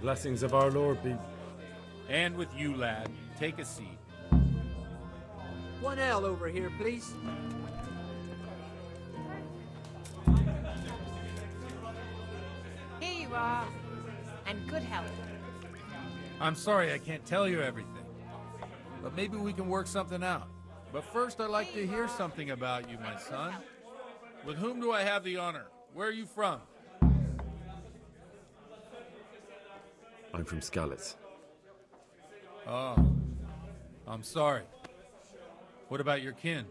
blessings of our Lord be... And with you, lad. Take a seat. One ale over here, please. Here you are. And good health. I'm sorry I can't tell you everything. But maybe we can work something out. But first I'd like to hear something about you, my son. With whom do I have the honor? Where are you from? I'm from Skalitz. Oh, I'm sorry. What about your kin?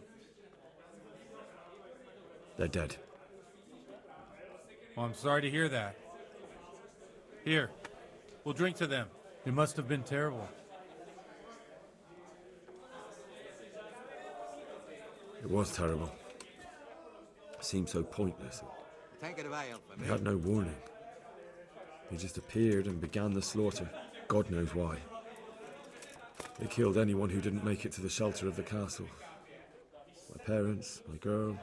They're dead. Well, I'm sorry to hear that. Here, we'll drink to them. It must have been terrible. It was terrible. It seemed so pointless. Take it of ale for They me. had no warning. They just appeared and began the slaughter. God knows why. They killed anyone who didn't make it to the shelter of the castle. My parents, my girl,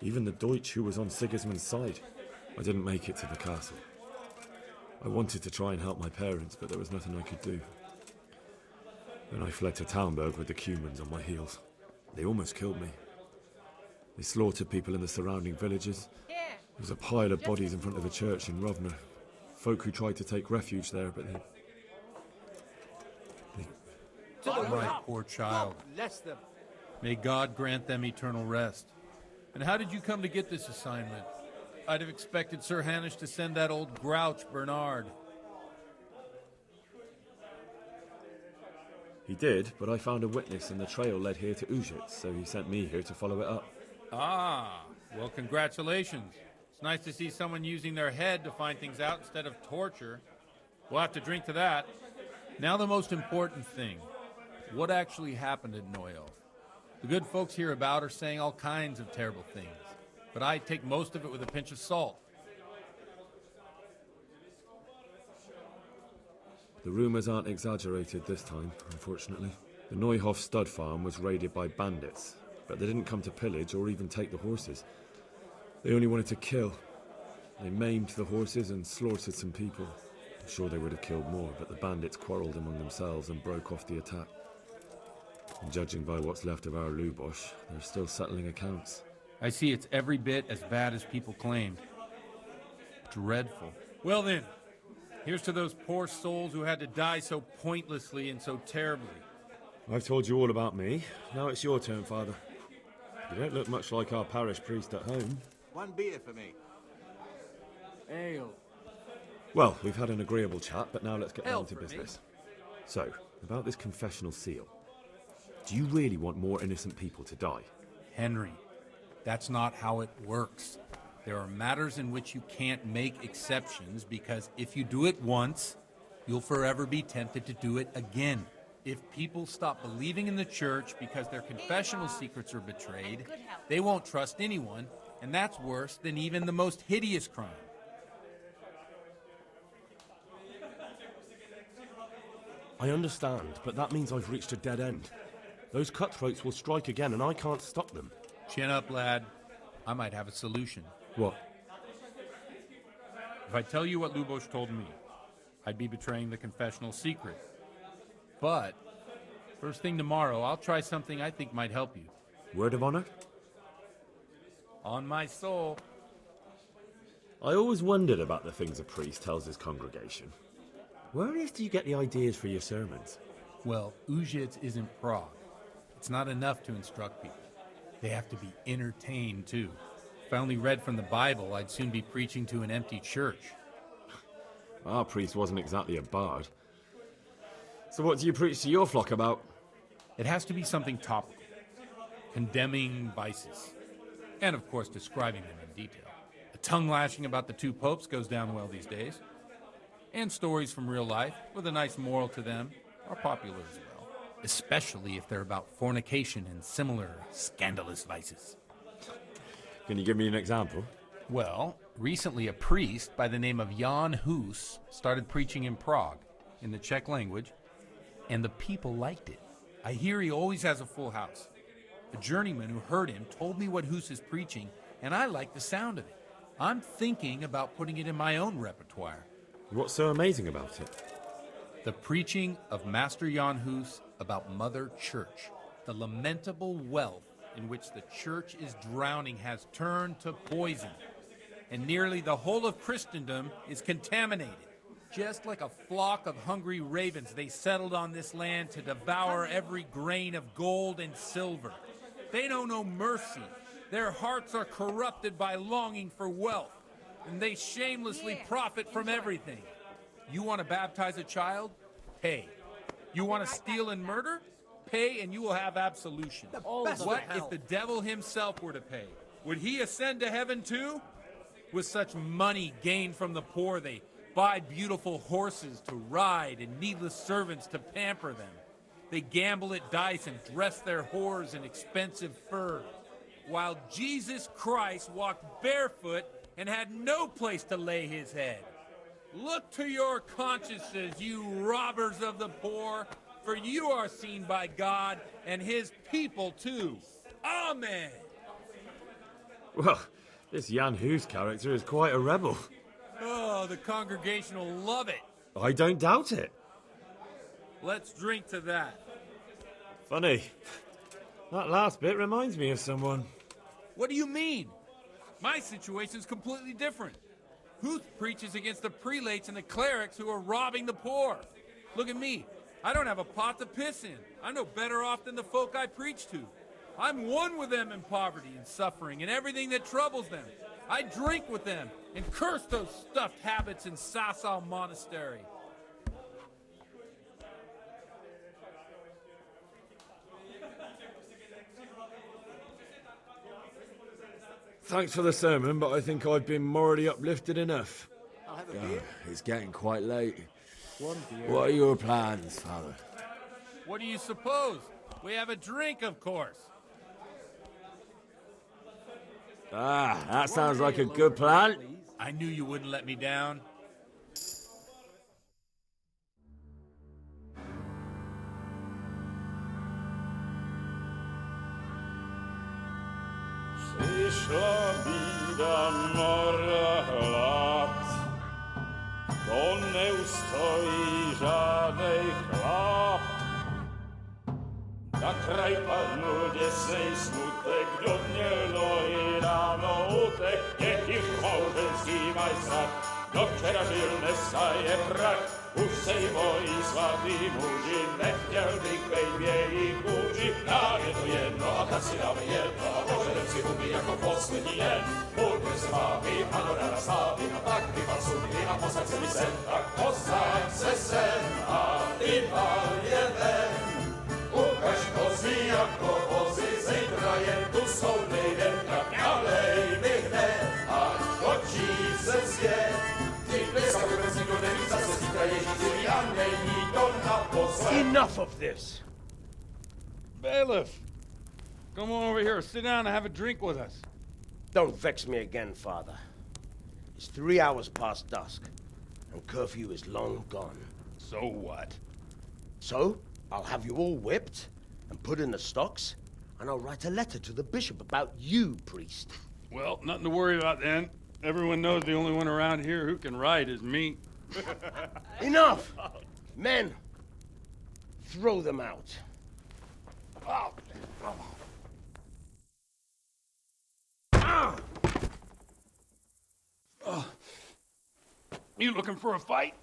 even the Deutsch who was on Sigismund's side. I didn't make it to the castle. I wanted to try and help my parents, but there was nothing I could do. Then I fled to Talmberg with the Cumans on my heels. They almost killed me. They slaughtered people in the surrounding villages. Here. There was a pile of bodies in front of the church in Rovna. Folk who tried to take refuge there, but they... My poor child. Bless them. May God grant them eternal rest. And how did you come to get this assignment? I'd have expected Sir Hanish to send that old grouch, Bernard. He did, but I found a witness and the trail led here to Ujit, so he sent me here to follow it up. Ah, well, congratulations. It's nice to see someone using their head to find things out instead of torture. We'll have to drink to that. Now the most important thing. What actually happened at Noyel? The good folks hereabout are saying all kinds of terrible things, but I take most of it with a pinch of salt. The rumours aren't exaggerated this time, unfortunately. The Neuhof stud farm was raided by bandits, but they didn't come to pillage or even take the horses. They only wanted to kill. They maimed the horses and slaughtered some people. I'm sure they would have killed more, but the bandits quarrelled among themselves and broke off the attack. And judging by what's left of our Lubosh, they're still settling accounts. I see it's every bit as bad as people claimed. Dreadful. Well then, here's to those poor souls who had to die so pointlessly and so terribly. I've told you all about me. Now it's your turn, Father. You don't look much like our parish priest at home. One beer for me. Ale. Well, we've had an agreeable chat, but now let's get down to for me. business. So, about this confessional seal. Do you really want more innocent people to die? Henry, that's not how it works. There are matters in which you can't make exceptions because if you do it once, you'll forever be tempted to do it again. If people stop believing in the church because their confessional secrets are betrayed, they won't trust anyone, and that's worse than even the most hideous crime. I understand, but that means I've reached a dead end. Those cutthroats will strike again, and I can't stop them. Chin up, lad. I might have a solution. What? If I tell you what Lubosh told me, I'd be betraying the confessional secret. But, first thing tomorrow, I'll try something I think might help you. Word of honor? On my soul. I always wondered about the things a priest tells his congregation. Where on earth do you get the ideas for your sermons? Well, Ujits isn't Prague. It's not enough to instruct people. They have to be entertained, too. If I only read from the Bible, I'd soon be preaching to an empty church. Our priest wasn't exactly a bard. So what do you preach to your flock about? It has to be something topical. Condemning vices. And, of course, describing them in detail. A tongue lashing about the two popes goes down well these days. And stories from real life, with a nice moral to them, are popular as well. Especially if they're about fornication and similar scandalous vices. Can you give me an example? Well, recently a priest by the name of Jan Hus started preaching in Prague, in the Czech language, and the people liked it. I hear he always has a full house. A journeyman who heard him told me what Hus is preaching, and I like the sound of it. I'm thinking about putting it in my own repertoire. What's so amazing about it? The preaching of Master Jan Hus about Mother Church. The lamentable wealth in which the church is drowning has turned to poison, and nearly the whole of Christendom is contaminated. Just like a flock of hungry ravens, they settled on this land to devour every grain of gold and silver. They know no mercy. Their hearts are corrupted by longing for wealth, and they shamelessly profit from everything. You want to baptize a child? Pay. You want to steal and murder? Pay and you will have absolution. What if the devil himself were to pay? Would he ascend to heaven too? With such money gained from the poor, they buy beautiful horses to ride and needless servants to pamper them. They gamble at dice and dress their whores in expensive furs, while Jesus Christ walked barefoot and had no place to lay his head. Look to your consciences, you robbers of the poor, for you are seen by God and his people too. Amen. Well, this Jan Hus character is quite a rebel. Oh, the congregation will love it. I don't doubt it. Let's drink to that. Funny. That last bit reminds me of someone. What do you mean? My situation's completely different. Huth preaches against the prelates and the clerics who are robbing the poor. Look at me. I don't have a pot to piss in. I'm no better off than the folk I preach to. I'm one with them in poverty and suffering and everything that troubles them. I drink with them and curse those stuffed habits in Sassau Monastery. Thanks for the sermon, but I think I've been morally uplifted enough. It's getting quite late. One beer. What are your plans, Father? What do you suppose? We have a drink, of course. Ah, that sounds like a good plan. I knew you wouldn't let me down. Przyszła bida mora lat, to nie ustoi żadnej chlap. Na kraj padł dziesnej smutek, dnielno i rano utek, niech ich małżeński majstrat, do wczera żylne staje prach. Už sejmoj svatý muži, nechtěl bych bejbě jich muži. Nám je to jedno a tak si dáme jedno a požadem si umí jako poslední den. Buďme se vámi a do rána slávy a tak vypal sudy a posaď se mi sem. Tak posaď se sem a vypal je ven. Ukaž kozy jako vozy, zítra je tu soudnej den. Tak nalej mi hned a točí se svět. Enough of this! Bailiff, come on over here, sit down and have a drink with us. Don't vex me again, Father. It's 3 hours past dusk, and curfew is long gone. So what? So, I'll have you all whipped and put in the stocks, and I'll write a letter to the bishop about you, priest. Well, nothing to worry about then. Everyone knows the only one around here who can write is me. Enough! Men, throw them out. You looking for a fight?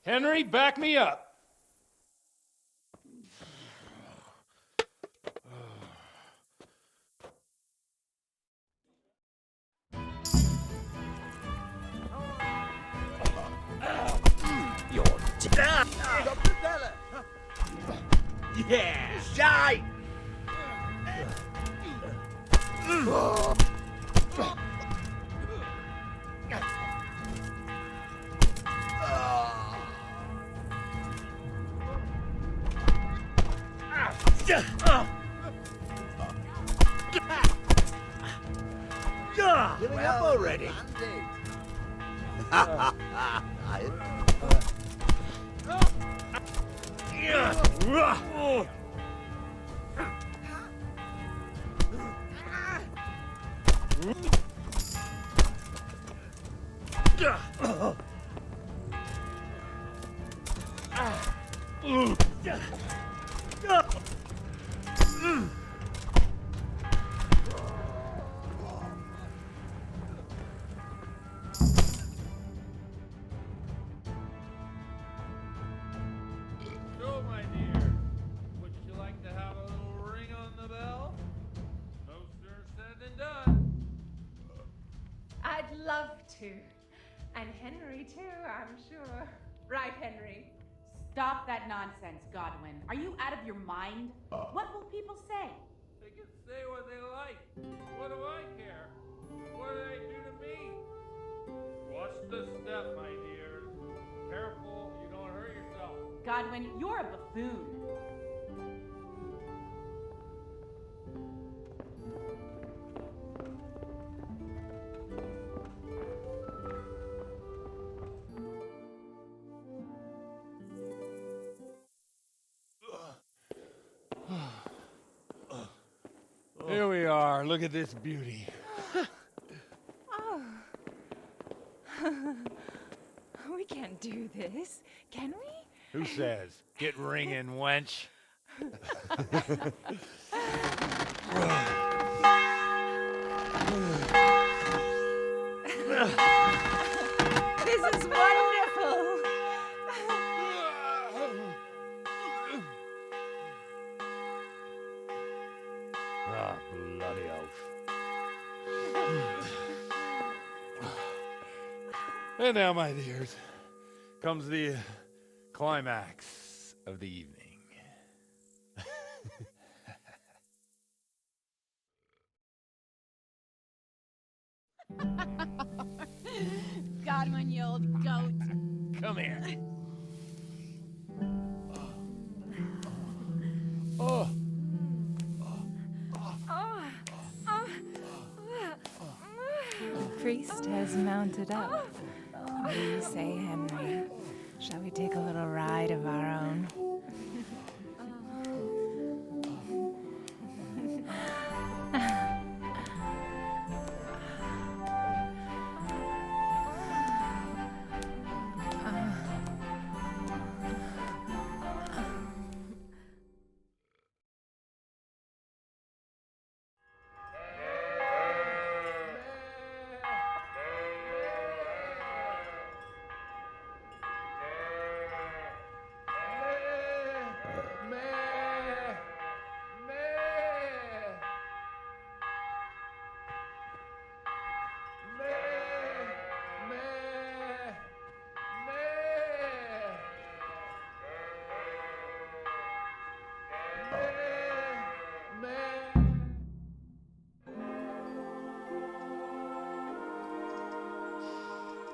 Henry, back me up. Yeah! Shine! Giving up already? So, my dear, would you like to have a little ring on the bell? No sooner said than done. I'd love to. And Henry, too, I'm sure. Right, Henry? Stop that nonsense, Godwin. Are you out of your mind? What will people say? They can say what they like. What do I care? What do they do to me? Watch the step, my dears. Careful, you don't hurt yourself. Godwin, you're a buffoon. Here we are. Look at this beauty. We can't do this, can we? Who says? Get ringing, wench. This is wonderful. Ah, bloody oath. And now, my dears, comes the climax of the evening. Godwin, you old goat. Come here. Oh. The priest has mounted up. What do you say, Henry? Shall we take a little ride of our own?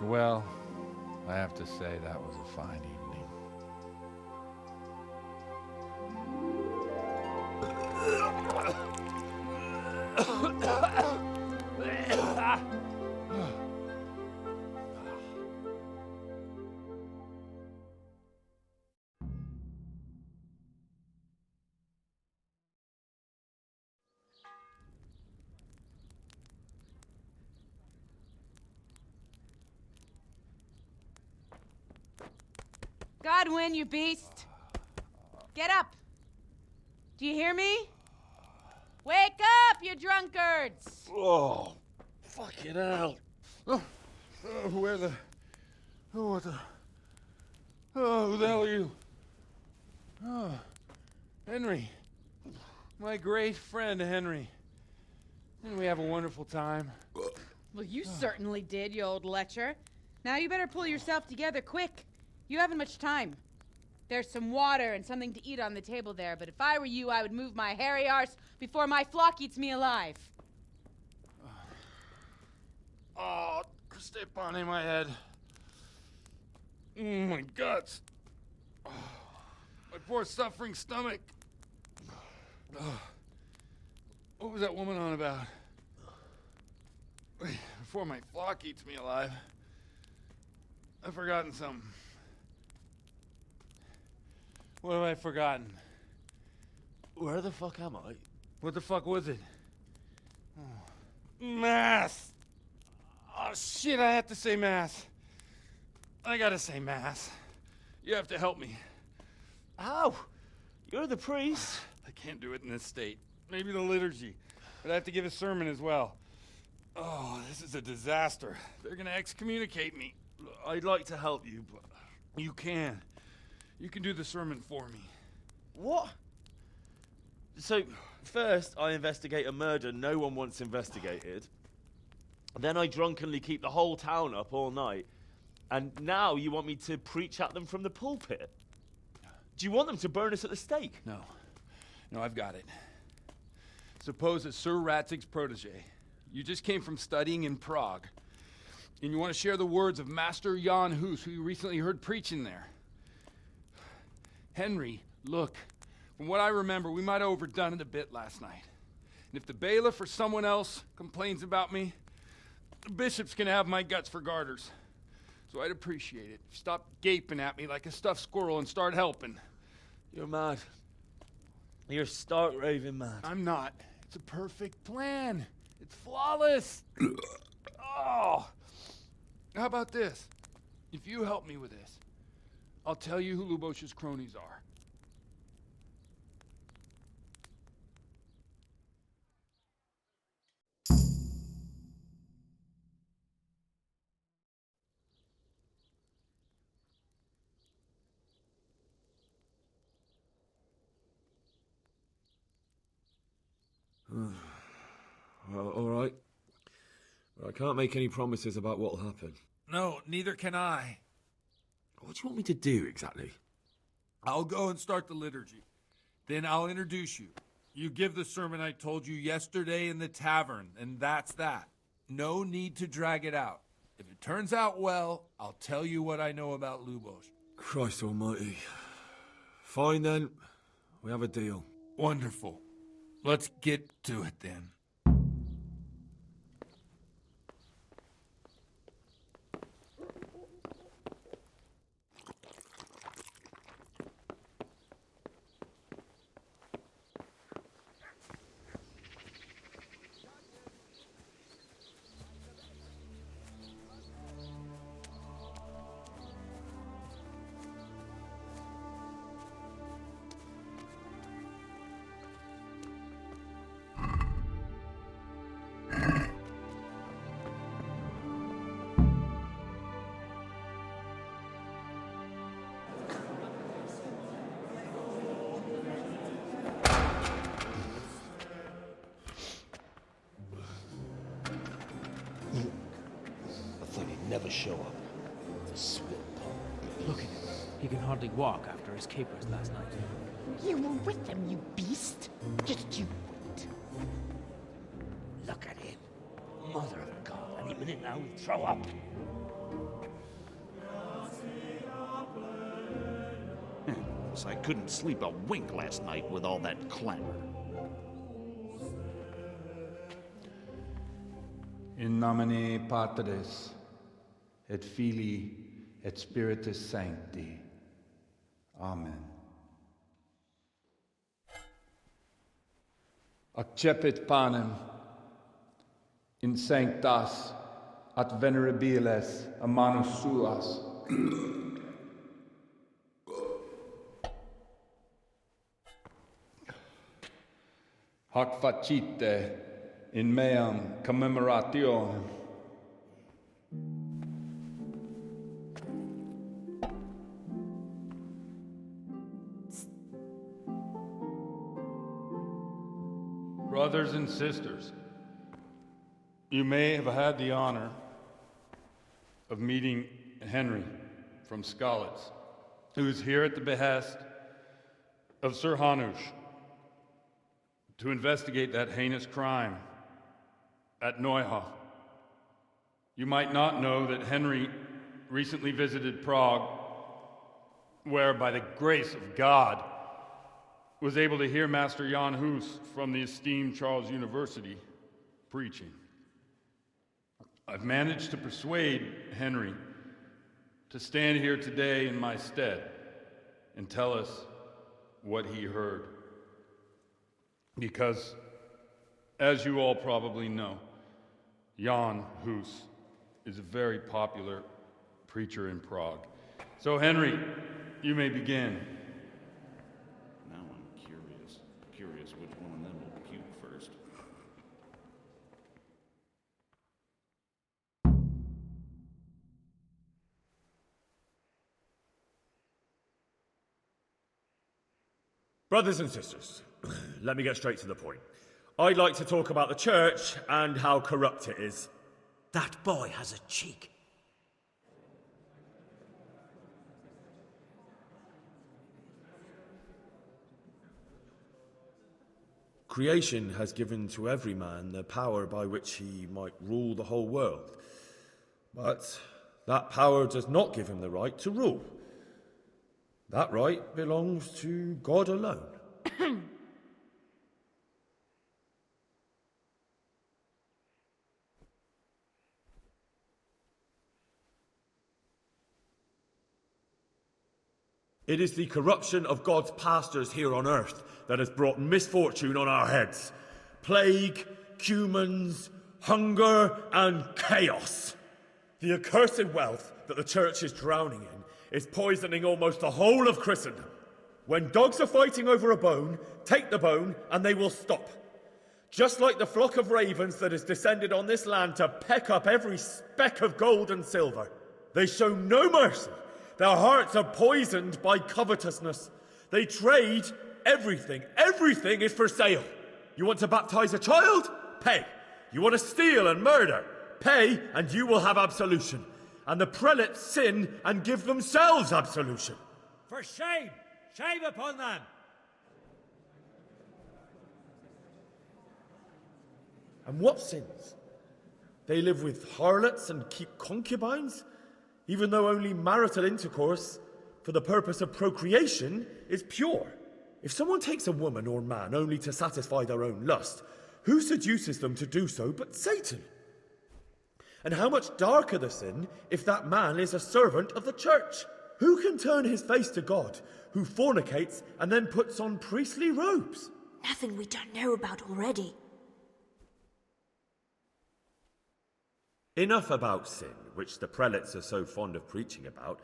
Well, I have to say that was a fine evening. Godwin, you beast. Get up. Do you hear me? Wake up, you drunkards. Oh, fucking hell. Where the... Oh, what the... Oh, who the hell are you? Oh, Henry. My great friend, Henry. Didn't we have a wonderful time? Well, you certainly did, you old lecher. Now you better pull yourself together quick. You haven't much time. There's some water and something to eat on the table there, but if I were you, I would move my hairy arse before my flock eats me alive. Oh, step on in my head. My guts. Oh, my poor suffering stomach. Oh, what was that woman on about? Wait, before my flock eats me alive. I've forgotten something. What have I forgotten? Where the fuck am I? What the fuck was it? Oh. Mass! Oh shit, I have to say mass. I gotta say Mass. You have to help me. How? You're the priest. I can't do it in this state. Maybe the liturgy. But I have to give a sermon as well. Oh, this is a disaster. They're gonna excommunicate me. I'd like to help you, but You can. You can do the sermon for me. what? So, first I investigate a murder no one wants investigated. Then I drunkenly keep the whole town up all night. And now you want me to preach at them from the pulpit? Do you want them to burn us at the stake? No. No, I've got it. Suppose that Sir Ratzig's protege. You just came from studying in Prague. And you want to share the words of Master Jan Hus, who you recently heard preaching there. Henry, look. From what I remember, we might have overdone it a bit last night. And if the bailiff or someone else complains about me, the bishop's gonna have my guts for garters. So I'd appreciate it. Stop gaping at me like a stuffed squirrel and start helping. You're mad. You're stark raving mad. I'm not. It's a perfect plan. It's flawless. Oh. How about this? If you help me with this, I'll tell you who Lubosh's cronies are. Well, all right. But I can't make any promises about what'll happen. No, neither can I. What do you want me to do exactly? I'll go and start the liturgy. Then I'll introduce you. You give the sermon I told you yesterday in the tavern, and that's that. No need to drag it out. If it turns out well, I'll tell you what I know about Lubosh. Christ almighty. Fine then. We have a deal. Wonderful. Let's get to it then. I thought he'd never show up. The spit punk. Look at him. He can hardly walk after his capers last night. You were with them, you beast. Just you wait. Look at him. Mother of God. Any minute now he'll throw up. So I couldn't sleep a wink last night with all that clamor. In nomine Patris, et Filii, et Spiritus Sancti. Amen. Accepit panem in sanctas at venerabiles a manus suas. Hac facite in meam commemorationem. Brothers and sisters, you may have had the honor of meeting Henry from Skalitz, who is here at the behest of Sir Hanush to investigate that heinous crime at Neuhof. You might not know that Henry recently visited Prague, where, by the grace of God, was able to hear Master Jan Hus from the esteemed Charles University preaching. I've managed to persuade Henry to stand here today in my stead and tell us what he heard. Because, as you all probably know, Jan Hus is a very popular preacher in Prague. So, Henry, you may begin. Now I'm curious which one of them will puke first. Brothers and sisters, let me get straight to the point. I'd like to talk about the church and how corrupt it is. That boy has a cheek. Creation has given to every man the power by which he might rule the whole world. But that power does not give him the right to rule. That right belongs to God alone. It is the corruption of God's pastors here on earth that has brought misfortune on our heads. Plague, cumens, hunger, and chaos. The accursed wealth that the church is drowning in is poisoning almost the whole of Christendom. When dogs are fighting over a bone, take the bone and they will stop. Just like the flock of ravens that has descended on this land to peck up every speck of gold and silver. They show no mercy. Their hearts are poisoned by covetousness. They trade everything. Everything is for sale. You want to baptize a child? Pay. You want to steal and murder? Pay, and you will have absolution. And the prelates sin and give themselves absolution. For shame! Shame upon them! And what sins? They live with harlots and keep concubines? Even though only marital intercourse for the purpose of procreation is pure. If someone takes a woman or man only to satisfy their own lust, who seduces them to do so but Satan? And how much darker the sin if that man is a servant of the church? Who can turn his face to God, who fornicates and then puts on priestly robes? Nothing we don't know about already. Enough about sin, which the prelates are so fond of preaching about,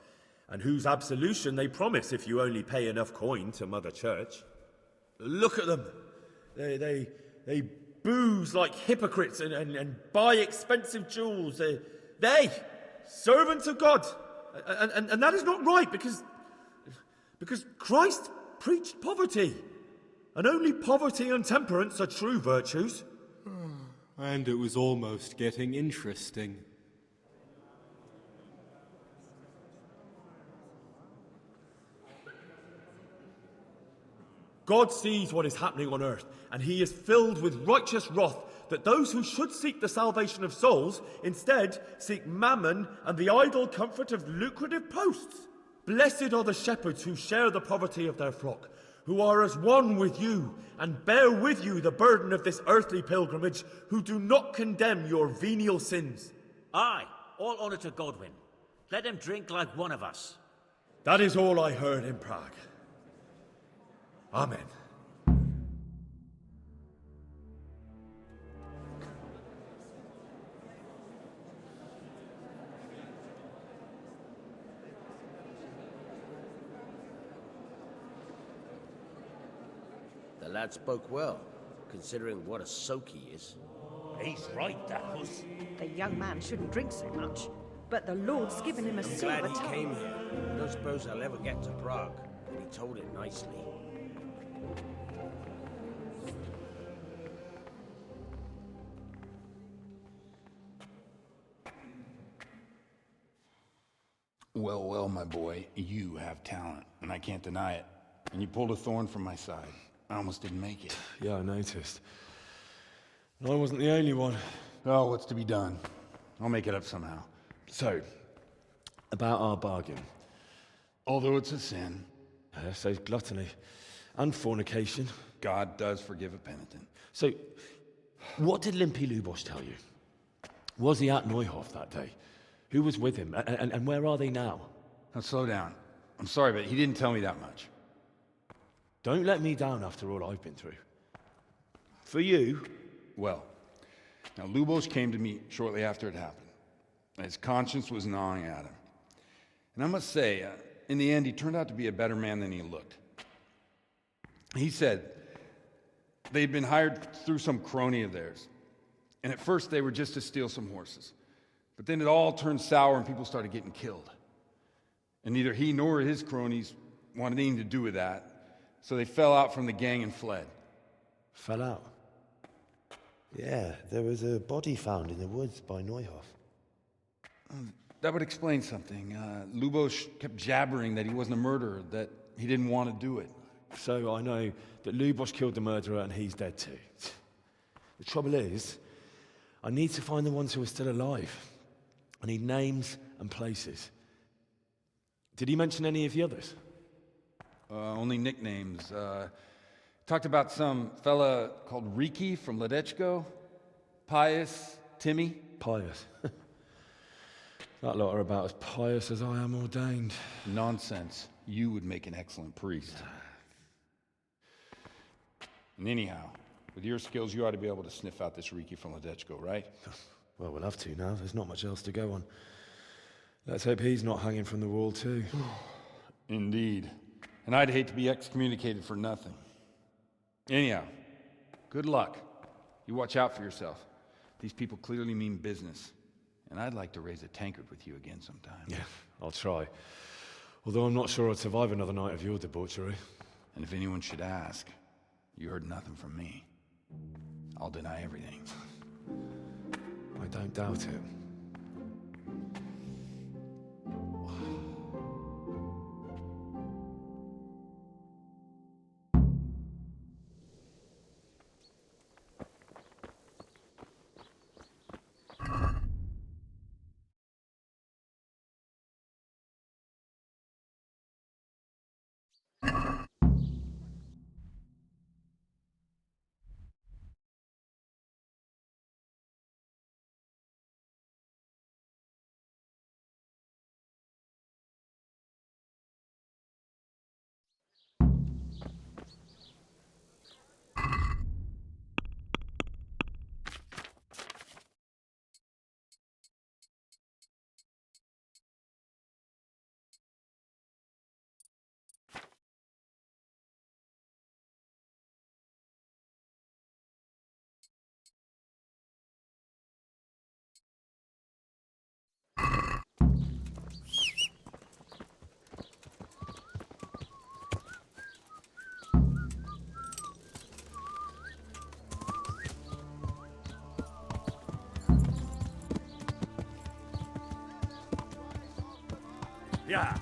and whose absolution they promise if you only pay enough coin to Mother Church. Look at them. They booze like hypocrites and buy expensive jewels. They servants of God. And that is not right because Christ preached poverty. And only poverty and temperance are true virtues. And it was almost getting interesting. God sees what is happening on earth, and he is filled with righteous wrath that those who should seek the salvation of souls instead seek mammon and the idle comfort of lucrative posts. Blessed are the shepherds who share the poverty of their flock, who are as one with you and bear with you the burden of this earthly pilgrimage, who do not condemn your venial sins. Aye, all honour to Godwin. Let him drink like one of us. That is all I heard in Prague. Amen. The lad spoke well, considering what a soak he is. He's right, that was. The young man shouldn't drink so much, but the Lord's given him a I'm silver glad he tongue. came here. I don't suppose I'll ever get to Prague, but he told it nicely. Well, well, my boy, you have talent, and I can't deny it. And you pulled a thorn from my side. I almost didn't make it. Yeah, I noticed. And I wasn't the only one. Oh, what's to be done? I'll make it up somehow. So, about our bargain. Although it's a sin. So gluttony and fornication. God does forgive a penitent. So, what did Limpy Lubos tell you? Was he at Neuhof that day? Who was with him? And where are they now? Now slow down. I'm sorry, but he didn't tell me that much. Don't let me down after all I've been through. For you? Well, now Lubos came to me shortly after it happened. His conscience was gnawing at him. And I must say, in the end, he turned out to be a better man than he looked. He said they'd been hired through some crony of theirs. And at first they were just to steal some horses. But then it all turned sour and people started getting killed. And neither he nor his cronies wanted anything to do with that. So they fell out from the gang and fled. Fell out? Yeah, there was a body found in the woods by Neuhoff. That would explain something. Lubos kept jabbering that he wasn't a murderer, that he didn't want to do it. So I know that Lubos killed the murderer and he's dead too. The trouble is, I need to find the ones who are still alive. I need names and places. Did he mention any of the others? Only nicknames. Talked about some fella called Riki from Ledechko, Pius, Timmy. Pius. That lot are about as pious as I am ordained. Nonsense. You would make an excellent priest. And anyhow, with your skills, you ought to be able to sniff out this Riki from Ledechko, right? Well, we'll have to now. There's not much else to go on. Let's hope he's not hanging from the wall too. Indeed. And I'd hate to be excommunicated for nothing. Anyhow, good luck. You watch out for yourself. These people clearly mean business. And I'd like to raise a tankard with you again sometime. Yeah, I'll try. Although I'm not sure I'd survive another night of your debauchery. And if anyone should ask, you heard nothing from me. I'll deny everything. I don't doubt it. Yeah.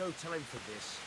no time for this.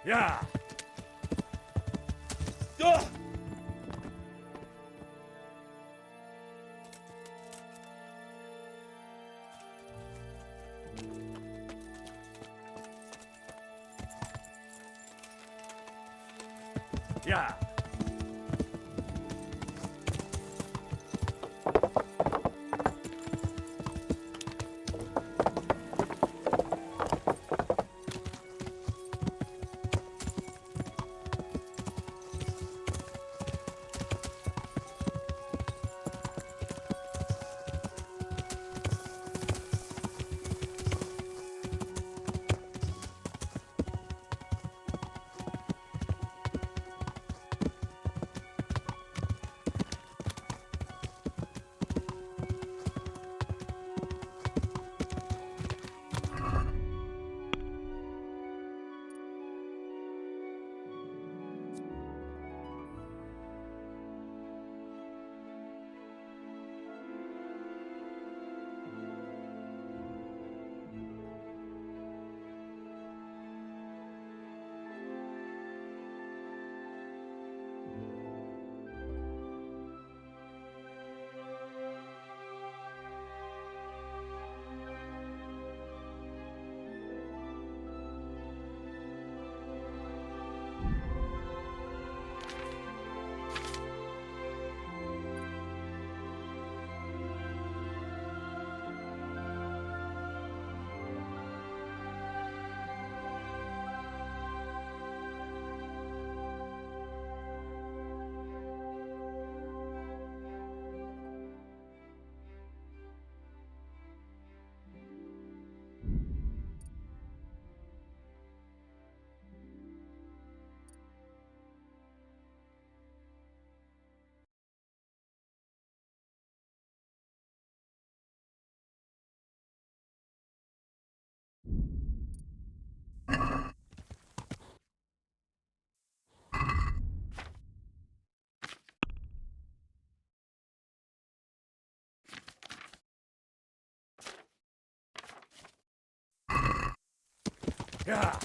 Ja! Ugh! Ja! Ja!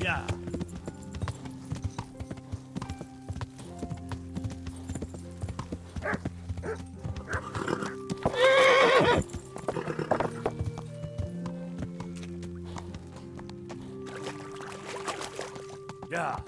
Yeah. Yeah.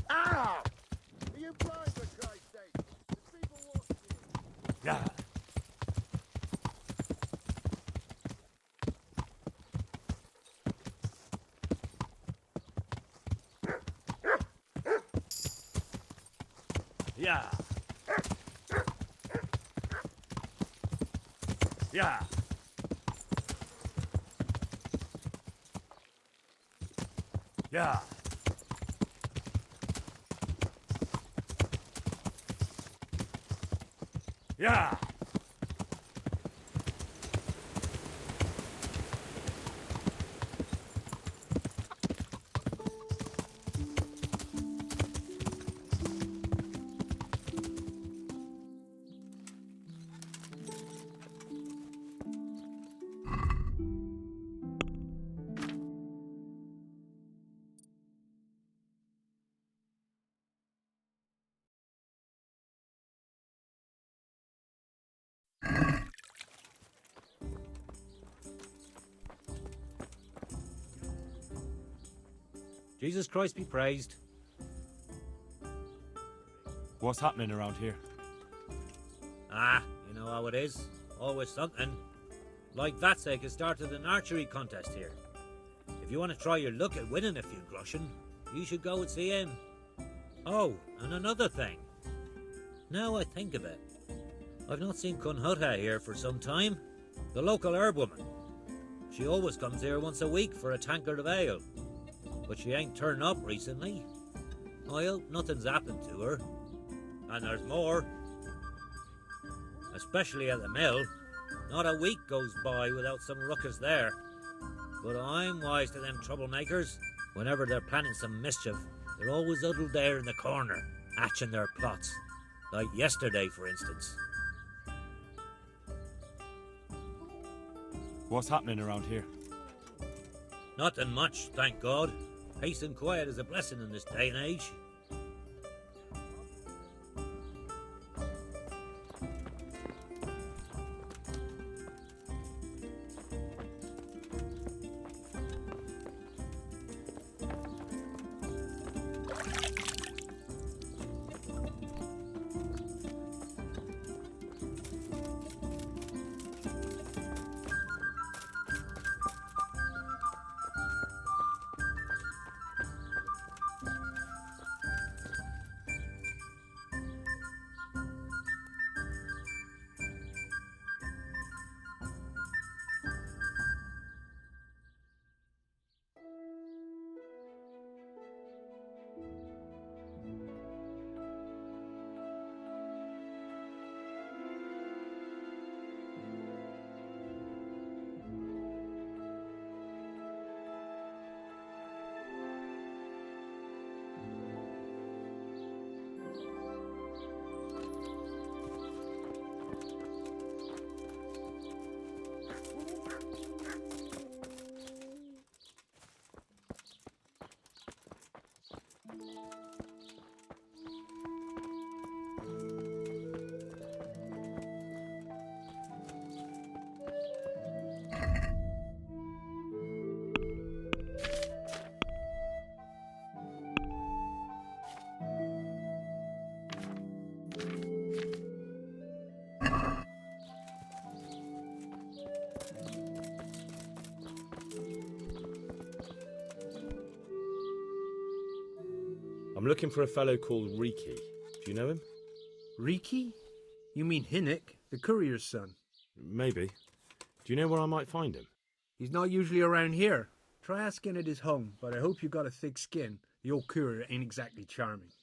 Ah! Are you blind, for Christ's sake? There's people watching you. Yeah. Yeah. Yeah. Yeah. Yeah. Jesus Christ be praised. What's happening around here? Ah, you know how it is. Always something. Like that sake has started an archery contest here. If you want to try your luck at winning a few groschen, you should go and see him. Oh, and another thing. Now I think of it, I've not seen Cunhutta here for some time. The local herb woman. She always comes here once a week for a tankard of ale. But she ain't turned up recently. I hope nothing's happened to her. And there's more. Especially at the mill. Not a week goes by without some ruckus there. But I'm wise to them troublemakers. Whenever they're planning some mischief, they're always huddled there in the corner, hatching their plots. Like yesterday, for instance. What's happening around here? Nothing much, thank God. Peace and quiet is a blessing in this day and age. I'm looking for a fellow called Riki. Do you know him? Riki? You mean Hinnick, the courier's son? Maybe. Do you know where I might find him? He's not usually around here. Try asking at his home, but I hope you got a thick skin. The old courier ain't exactly charming.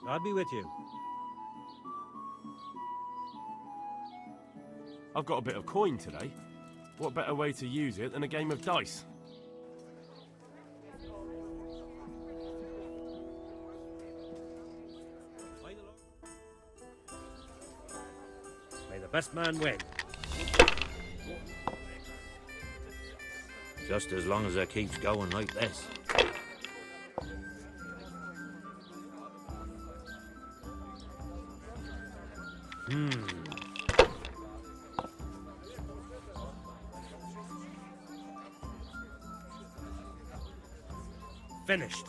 I'll be with you. I've got a bit of coin today. What better way to use it than a game of dice? May the best man win. Just as long as it keeps going like this. Finished.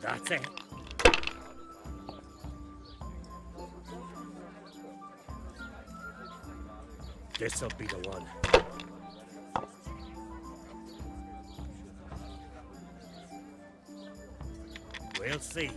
That's it. This'll be the one. We'll see.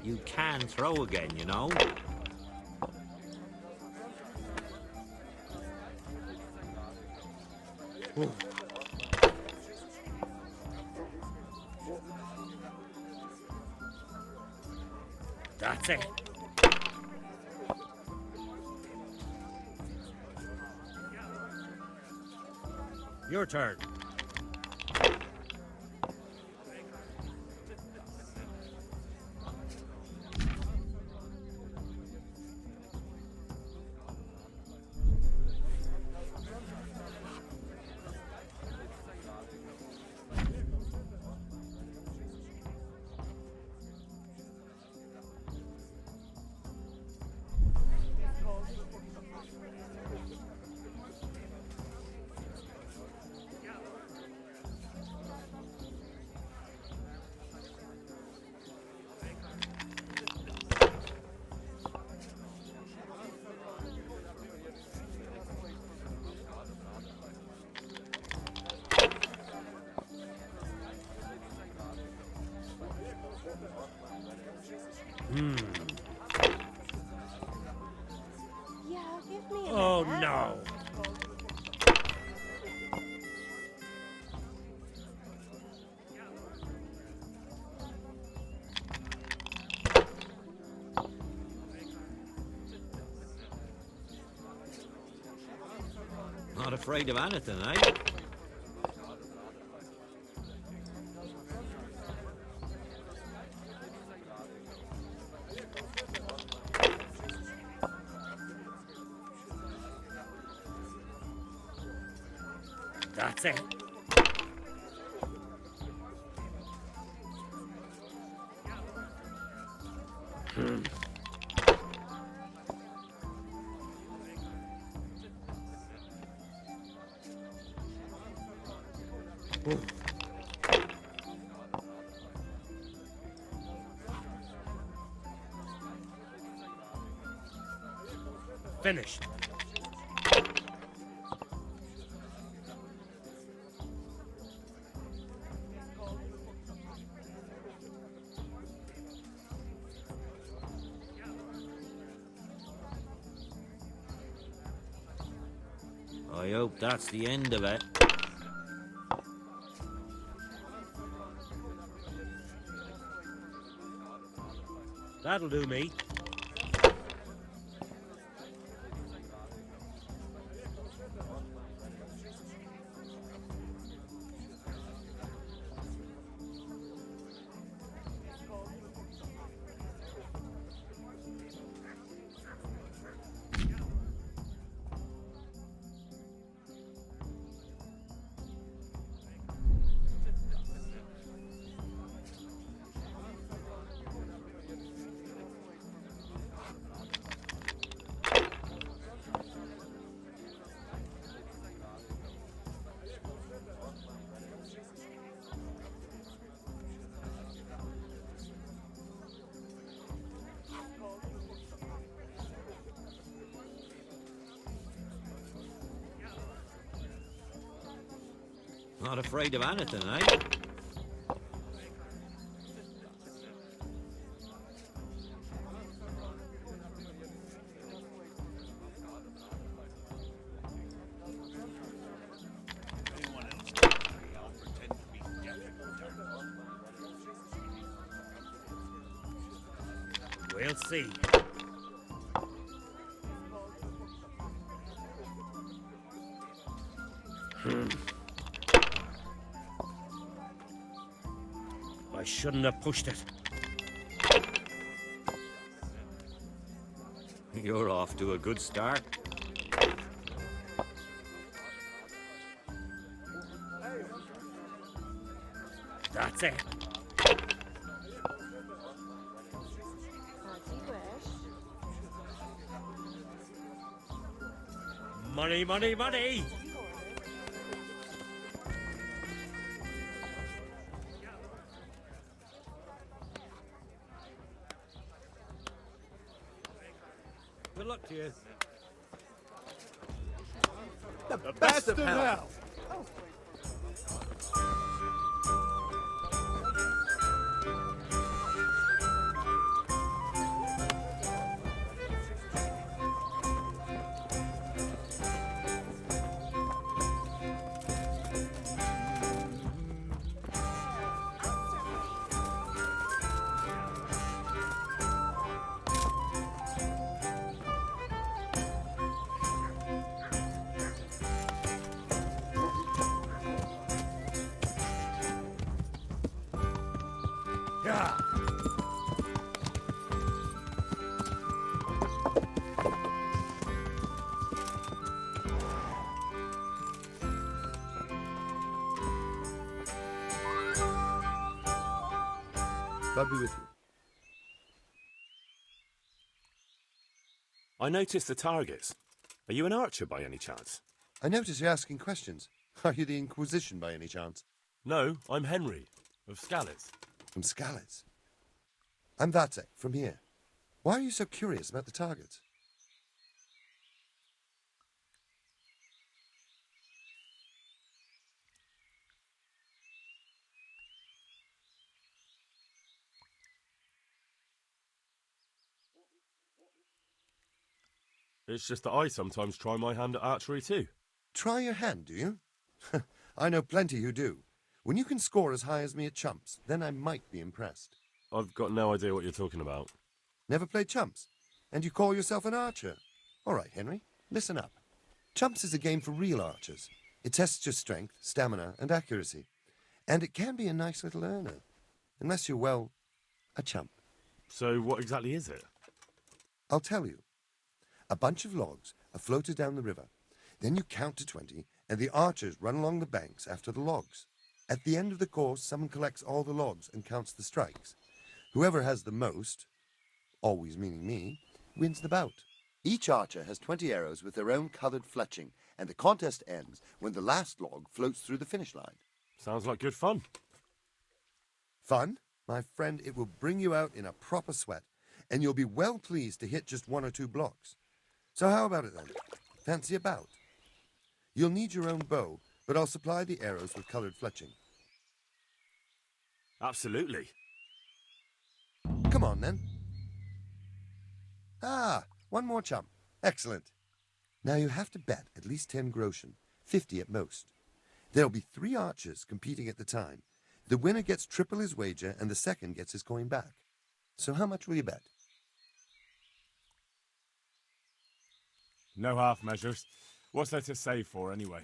You can throw again, you know. Ooh. That's it. Your turn. Yeah, give me a Oh minute. no. Not afraid of anything, eh? That's it. Finished. I hope that's the end of it. That'll do me. Not afraid of anything, eh? We'll see. I shouldn't have pushed it. You're off to a good start. That's it. Money, money, money! Good luck to you. The best of hell! Yeah. God be with you. I noticed the targets. Are you an archer by any chance? I notice you're asking questions. Are you the Inquisition by any chance? No, I'm Henry, of Scalitz. From Scalitz? I'm Vatek, from here. Why are you so curious about the targets? It's just that I sometimes try my hand at archery too. Try your hand, do you? I know plenty who do. When you can score as high as me at chumps, then I might be impressed. I've got no idea what you're talking about. Never played chumps? And you call yourself an archer? All right, Henry, listen up. Chumps is a game for real archers. It tests your strength, stamina, and accuracy. And it can be a nice little earner. Unless you're, well, a chump. So what exactly is it? I'll tell you. A bunch of logs are floated down the river. Then you count to 20, and the archers run along the banks after the logs. At the end of the course, someone collects all the logs and counts the strikes. Whoever has the most, always meaning me, wins the bout. Each archer has 20 arrows with their own coloured fletching, and the contest ends when the last log floats through the finish line. Sounds like good fun. Fun? My friend, it will bring you out in a proper sweat, and you'll be well pleased to hit just 1 or 2 blocks. So how about it then? Fancy a bout? You'll need your own bow, but I'll supply the arrows with coloured fletching. Absolutely. Come on then. Ah, one more chump. Excellent. Now you have to bet at least 10 groschen, 50 at most. There'll be 3 archers competing at the time. The winner gets triple his wager, and the second gets his coin back. So how much will you bet? No half measures. What's there to save for, anyway?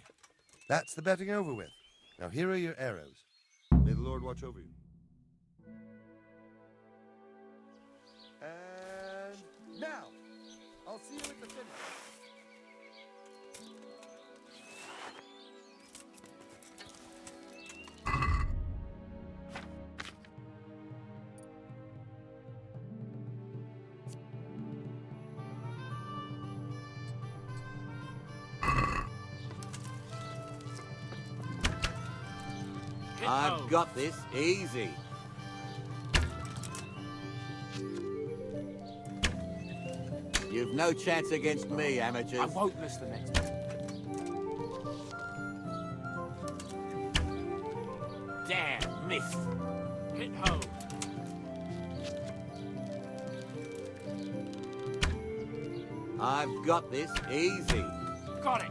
That's the betting over with. Now here are your arrows. May the Lord watch over you. And now, I'll see you at the finish. I've got this easy. You've no chance against me, amateurs. I won't miss the next one. Damn, missed. Hit home. I've got this easy. Got it.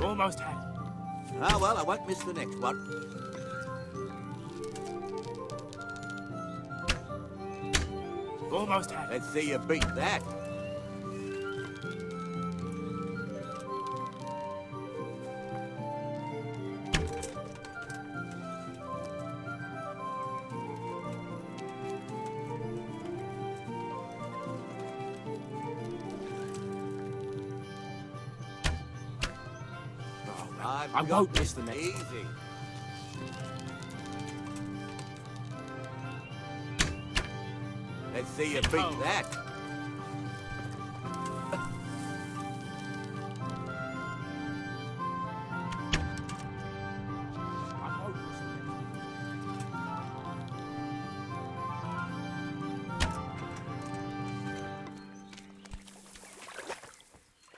Almost had it. Ah, well, I won't miss the next one. Almost had it. Let's see you beat that. I won't miss the next one. Easy. Let's see you beat that.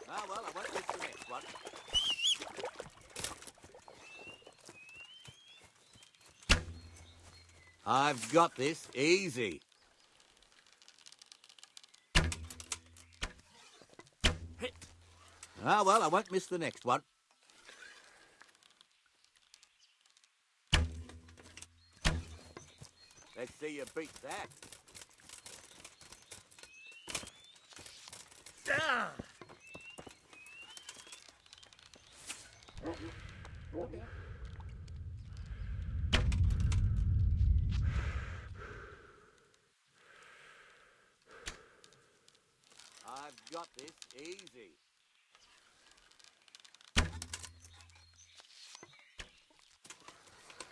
Ah, well, I won't miss the next one. I've got this easy. Hit. Ah, well, I won't miss the next one. Let's see you beat that. Ah! I've got this easy.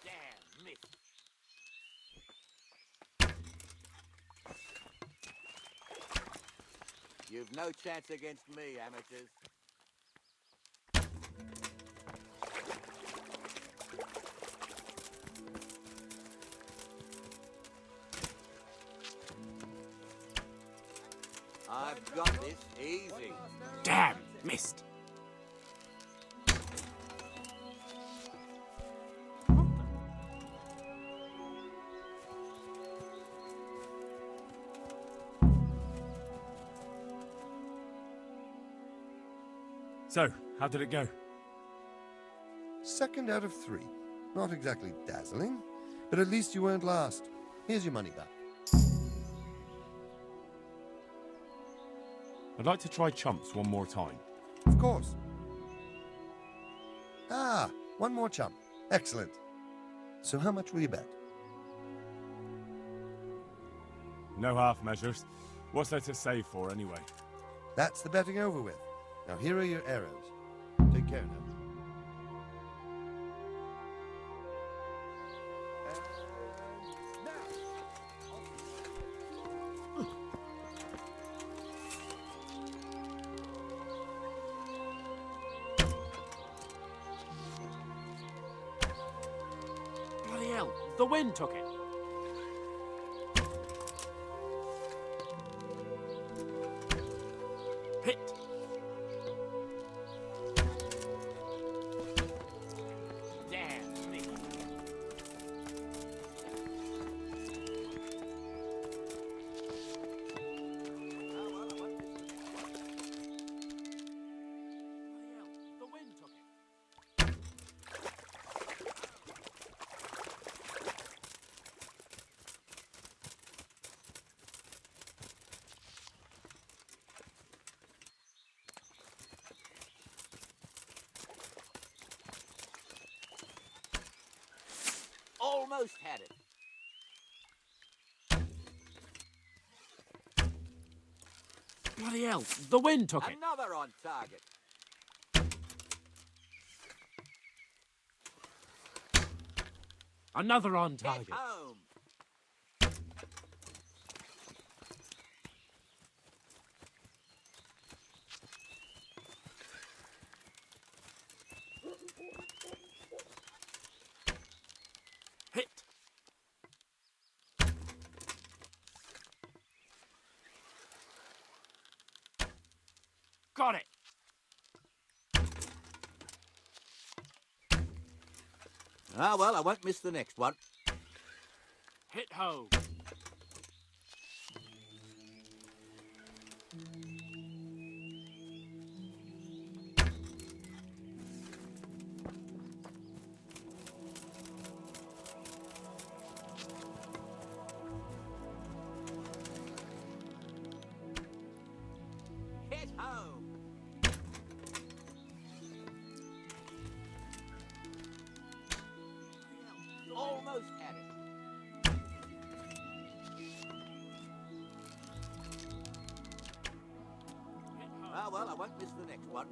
Damn, missed. You've no chance against me, amateurs. I've got this easy. Damn, missed. So, how did it go? Second out of 3. Not exactly dazzling, but at least you weren't last. Here's your money back. I'd like to try chumps one more time. Of course. Ah, one more chump. Excellent. So how much will you bet? No half measures. What's there to save for, anyway? That's the betting over with. Now here are your arrows. Take care now. Bloody hell, the wind took it. Almost had it. Bloody hell, the wind took it. Another on target. Another on target. Hit home. Hit. Got it. Ah, well, I won't miss the next one. Hit home. Hit home. Almost had it. Ah, well, I won't miss the next one.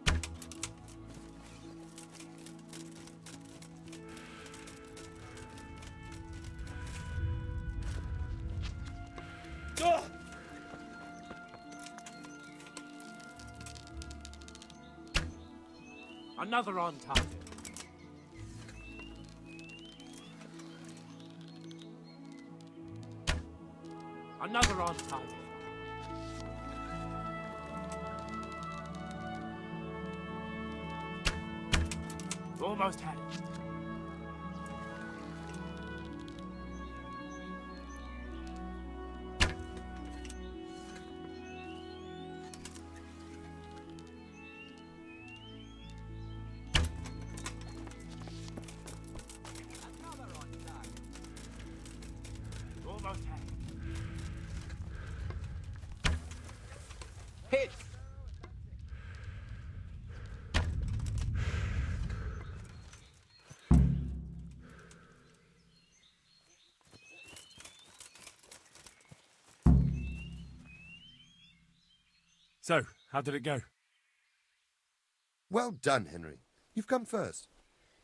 Another on target. Another on target. Almost had it. Another on target. Almost had it. Hit. So, how did it go? Well done, Henry. You've come first.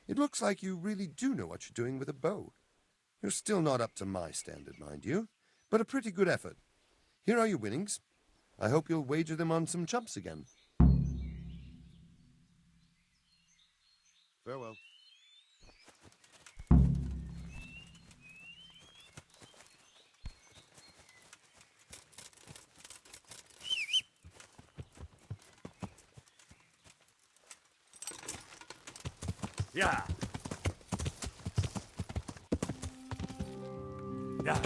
It looks like you really do know what you're doing with a bow. You're still not up to my standard, mind you, but a pretty good effort. Here are your winnings. I hope you'll wager them on some chumps again. Farewell. Yeah. Yeah.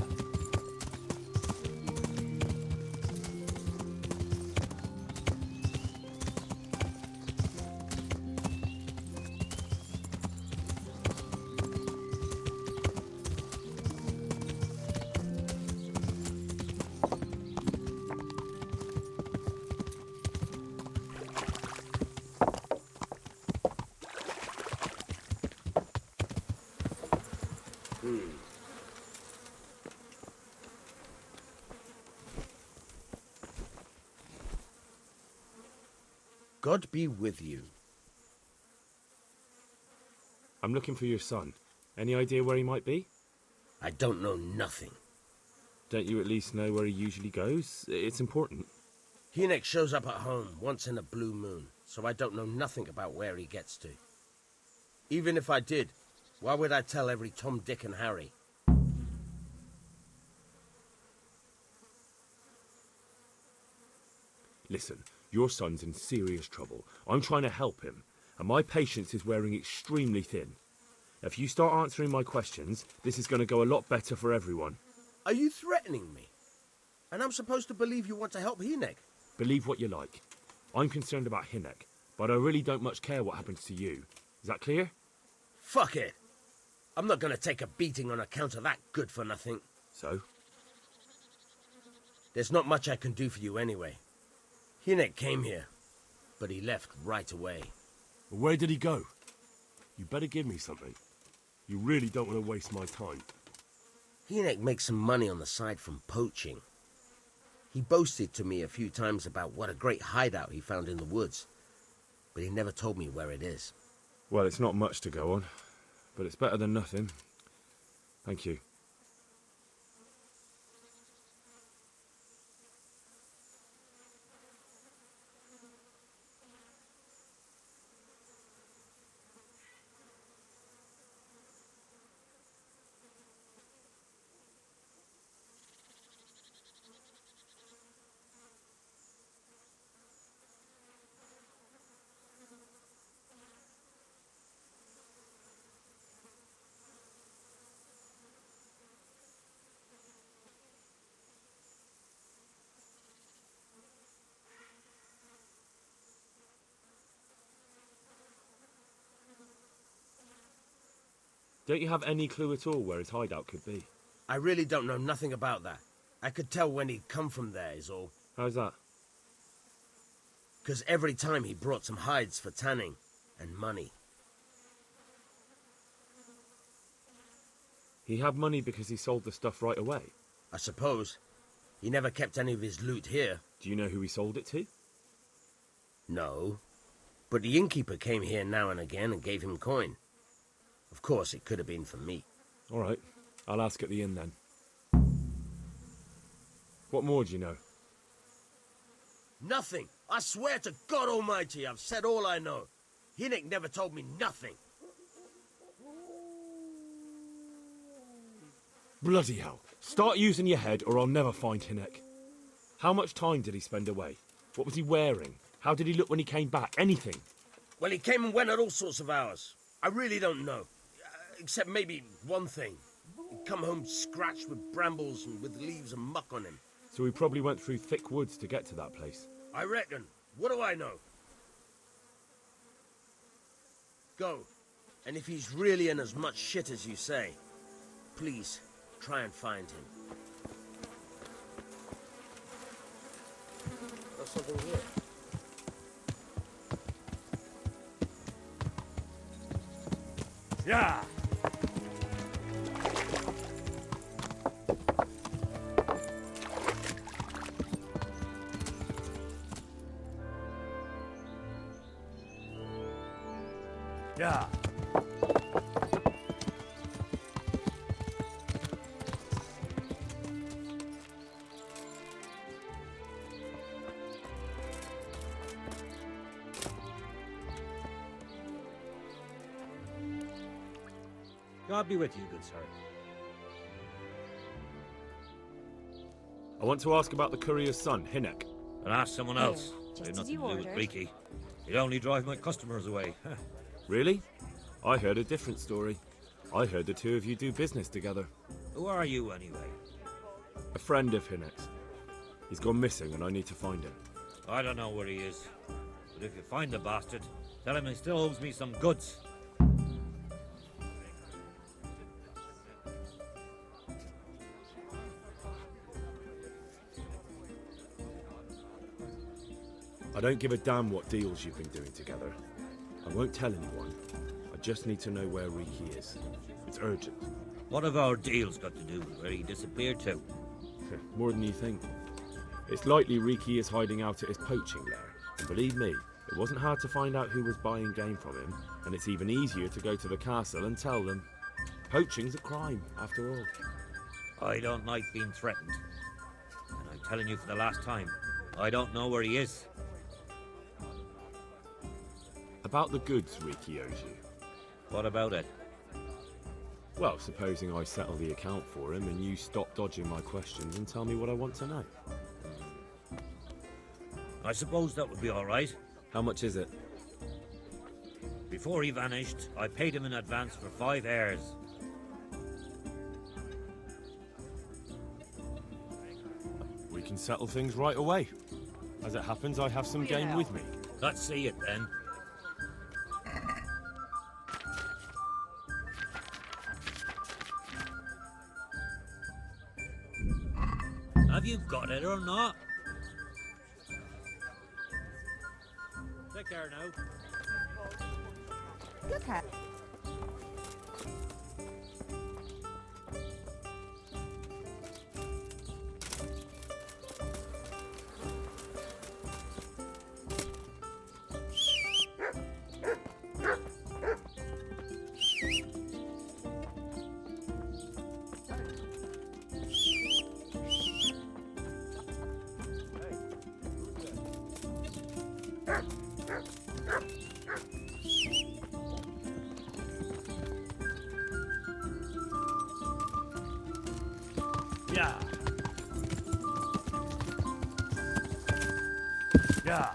God be with you. I'm looking for your son. Any idea where he might be? I don't know nothing. Don't you at least know where he usually goes? It's important. Hynek shows up at home once in a blue moon, so I don't know nothing about where he gets to. Even if I did, why would I tell every Tom, Dick and Harry? Listen, your son's in serious trouble. I'm trying to help him, and my patience is wearing extremely thin. If you start answering my questions, this is going to go a lot better for everyone. Are you threatening me? And I'm supposed to believe you want to help Hynek? Believe what you like. I'm concerned about Hynek, but I really don't much care what happens to you. Is that clear? Fuck it. I'm not going to take a beating on account of that good-for-nothing. So? There's not much I can do for you anyway. Hynek came here, but he left right away. Where did he go? You better give me something. You really don't want to waste my time. Enoch makes some money on the side from poaching. He boasted to me a few times about what a great hideout he found in the woods, but he never told me where it is. Well, it's not much to go on, but it's better than nothing. Thank you. Don't you have any clue at all where his hideout could be? I really don't know nothing about that. I could tell when he'd come from there, is all. How's that? 'Cause every time he brought some hides for tanning and money. He had money because he sold the stuff right away? I suppose. He never kept any of his loot here. Do you know who he sold it to? No. But the innkeeper came here now and again and gave him coin. Of course, it could have been for me. All right. I'll ask at the inn then. What more do you know? Nothing. I swear to God Almighty, I've said all I know. Enoch never told me nothing. Bloody hell. Start using your head or I'll never find Hinek. How much time did he spend away? What was he wearing? How did he look when he came back? Anything? Well, he came and went at all sorts of hours. I really don't know. Except maybe one thing. He'd come home scratched with brambles and with leaves and muck on him. So he probably went through thick woods to get to that place. I reckon. What do I know? Go. And if he's really in as much shit as you say, please, try and find him. There's something here. Yeah! Yeah. God be with you, good sir. I want to ask about the courier's son, Hinek. And ask someone else. just They've as nothing you to do with ordered. Creaky. He'd only drive my customers away. Really? I heard a different story. I heard the two of you do business together. Who are you, anyway? A friend of Hinek's. He's gone missing and I need to find him. I don't know where he is. But if you find the bastard, tell him he still owes me some goods. I don't give a damn what deals you've been doing together. I won't tell anyone. I just need to know where Riki is. It's urgent. What have our deals got to do with where he disappeared to? More than you think. It's likely Riki is hiding out at his poaching lair. Believe me, it wasn't hard to find out who was buying game from him, and it's even easier to go to the castle and tell them. Poaching's a crime, after all. I don't like being threatened. And I'm telling you for the last time, I don't know where he is. About the goods Riki owes you. What about it? Well, supposing I settle the account for him and you stop dodging my questions and tell me what I want to know. I suppose that would be all right. How much is it? Before he vanished, I paid him in advance for 5 heirs. We can settle things right away. As it happens, I have some game with me. Let's see it then. Have you got it or not? Take care now. Look at. Yeah. Yeah.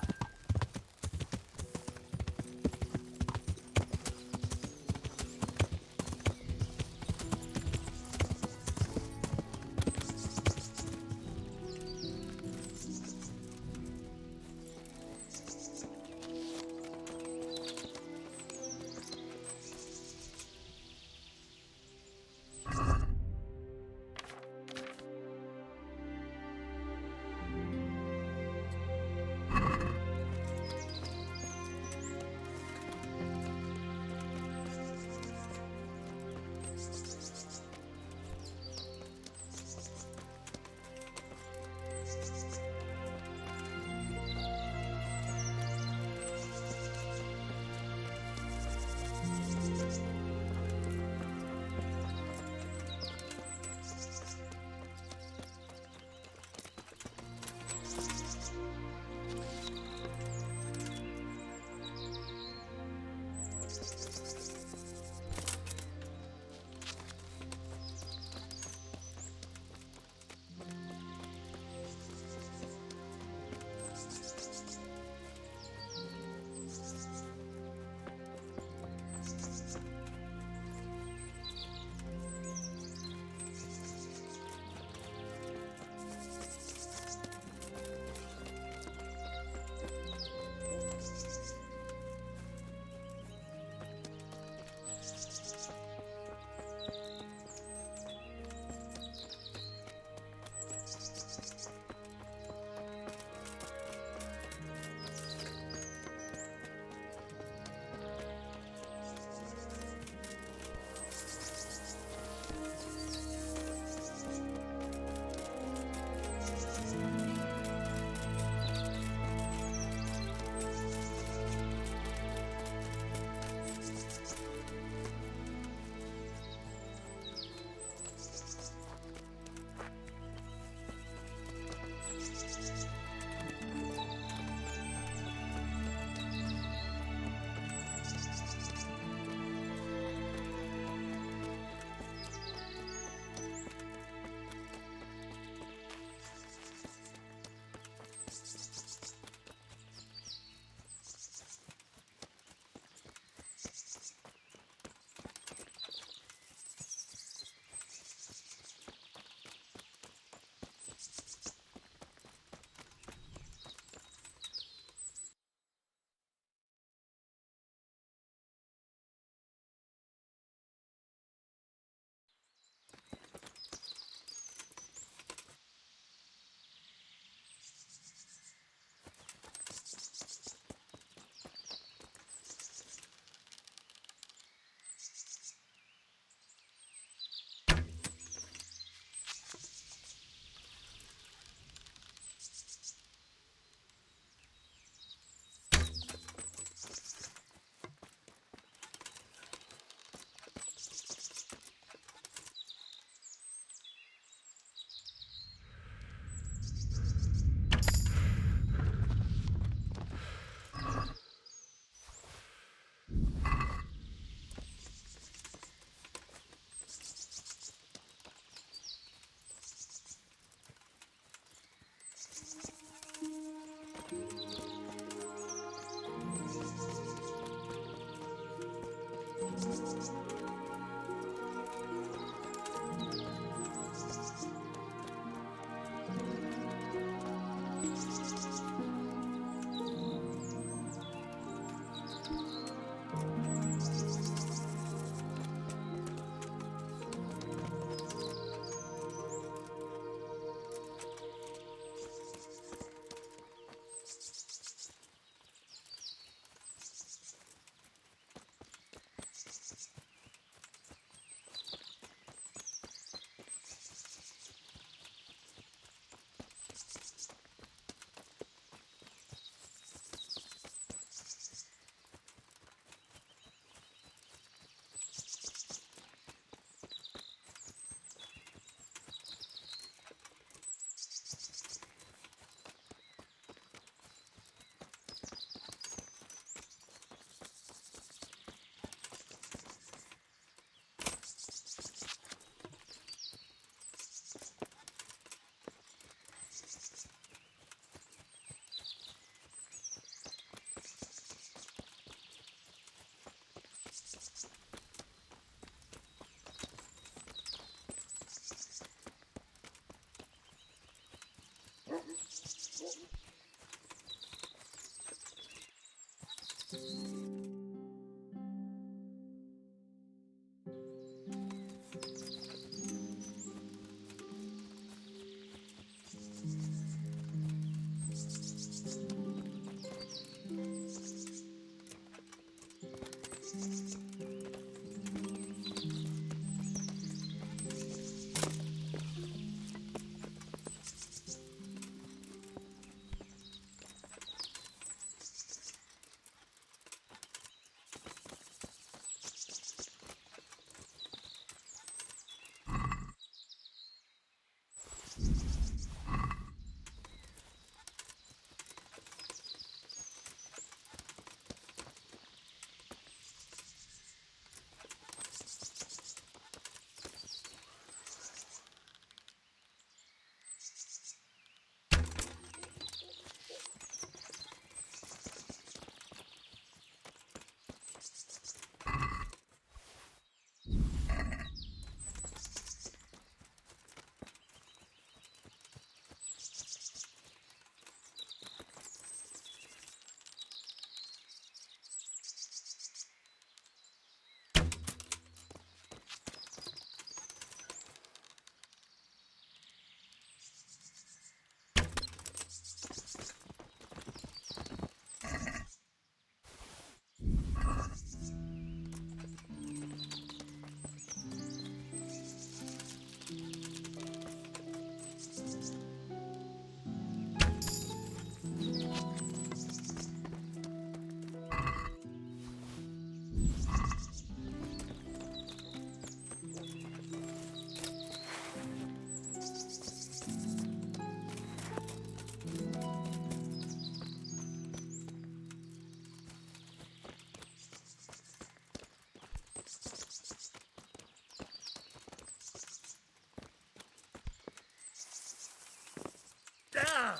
Yeah.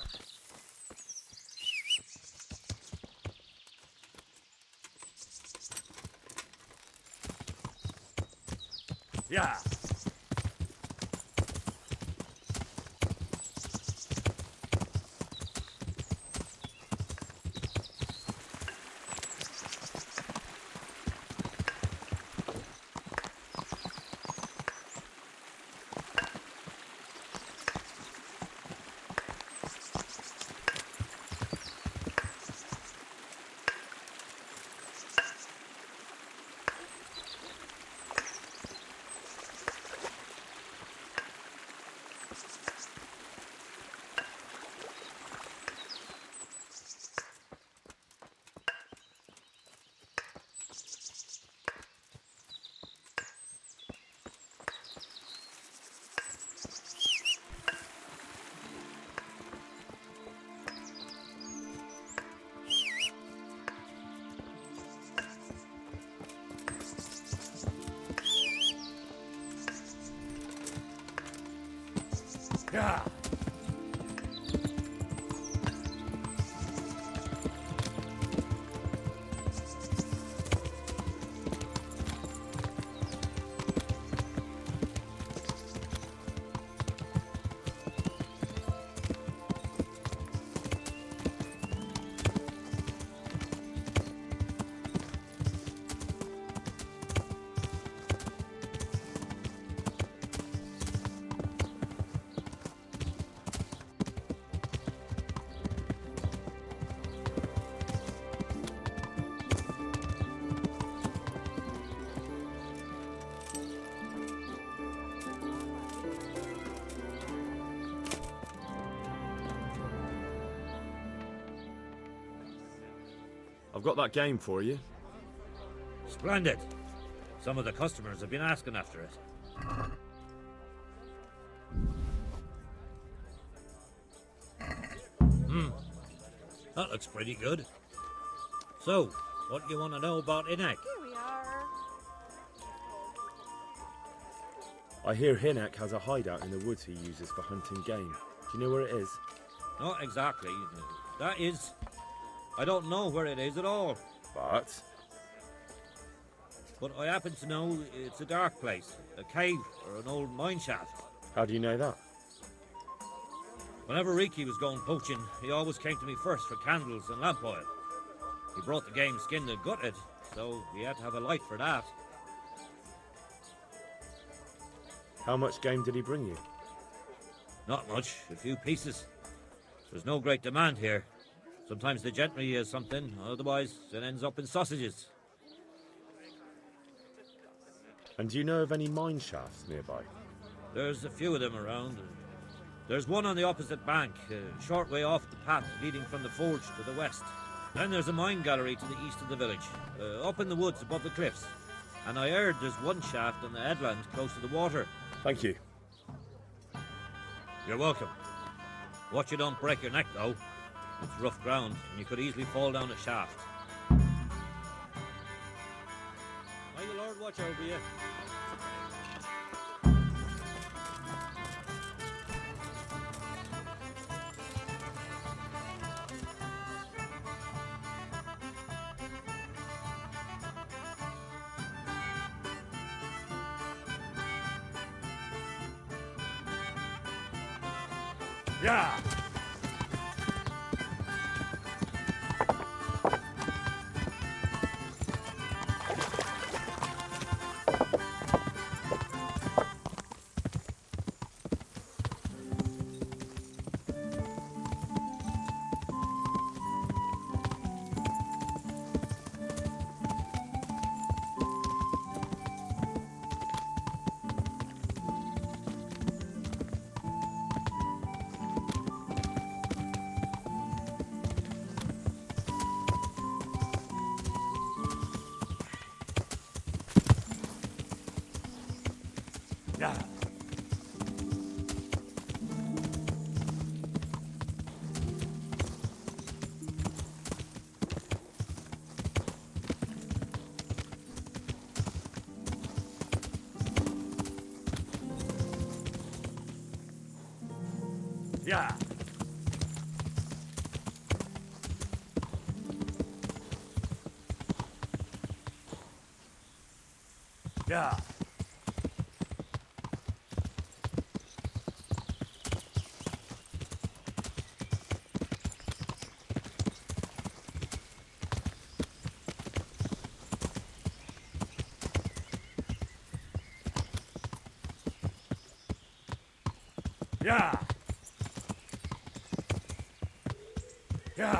Yeah. I've got that game for you. Splendid. Some of the customers have been asking after it. That looks pretty good. So, what do you want to know about Inek? Here we are. I hear Hinek has a hideout in the woods he uses for hunting game. Do you know where it is? Not exactly. That is... I don't know where it is at all. But I happen to know it's a dark place, a cave or an old mine shaft. How do you know that? Whenever Riki was going poaching, he always came to me first for candles and lamp oil. He brought the game skinned and gutted, so we had to have a light for that. How much game did he bring you? Not much, a few pieces. There's no great demand here. Sometimes the gentry has something, otherwise it ends up in sausages. And do you know of any mine shafts nearby? There's a few of them around. There's one on the opposite bank, a short way off the path leading from the forge to the west. Then there's a mine gallery to the east of the village, up in the woods above the cliffs. And I heard there's one shaft on the headland close to the water. Thank you. You're welcome. Watch you don't break your neck, though. It's rough ground, and you could easily fall down a shaft. May the Lord watch over you. Yeah! Yeah. Yeah. Yeah. Yeah. Yeah.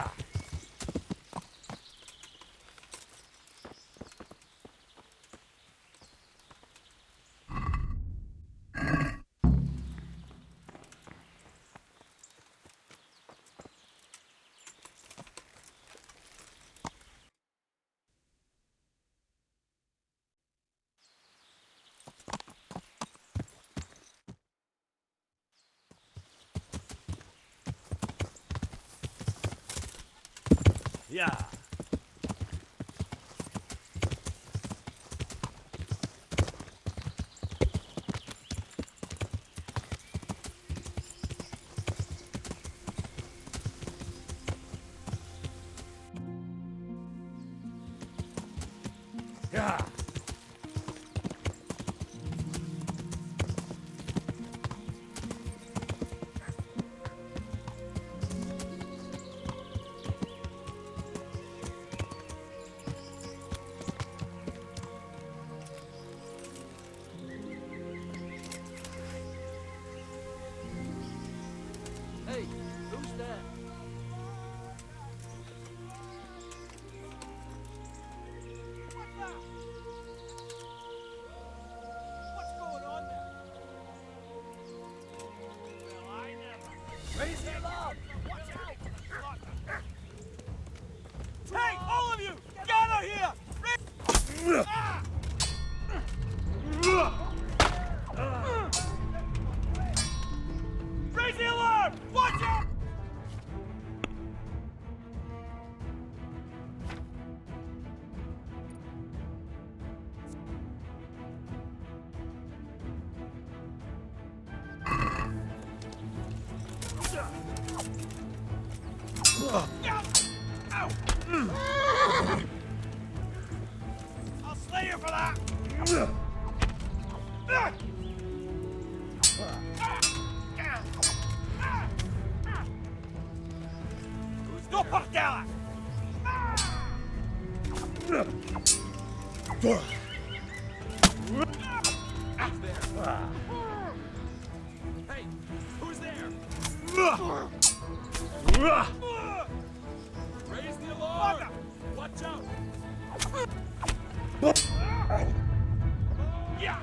Yeah. Yeah. Hey, who's that? What's going on there? Well, I never. Raise him up! Watch out! Hey, all of you! Gather here! Raise the alarm! Watch out! I'll slay you for that! No partela! Hey, who's there? Raise the alarm! Watch out! Yeah!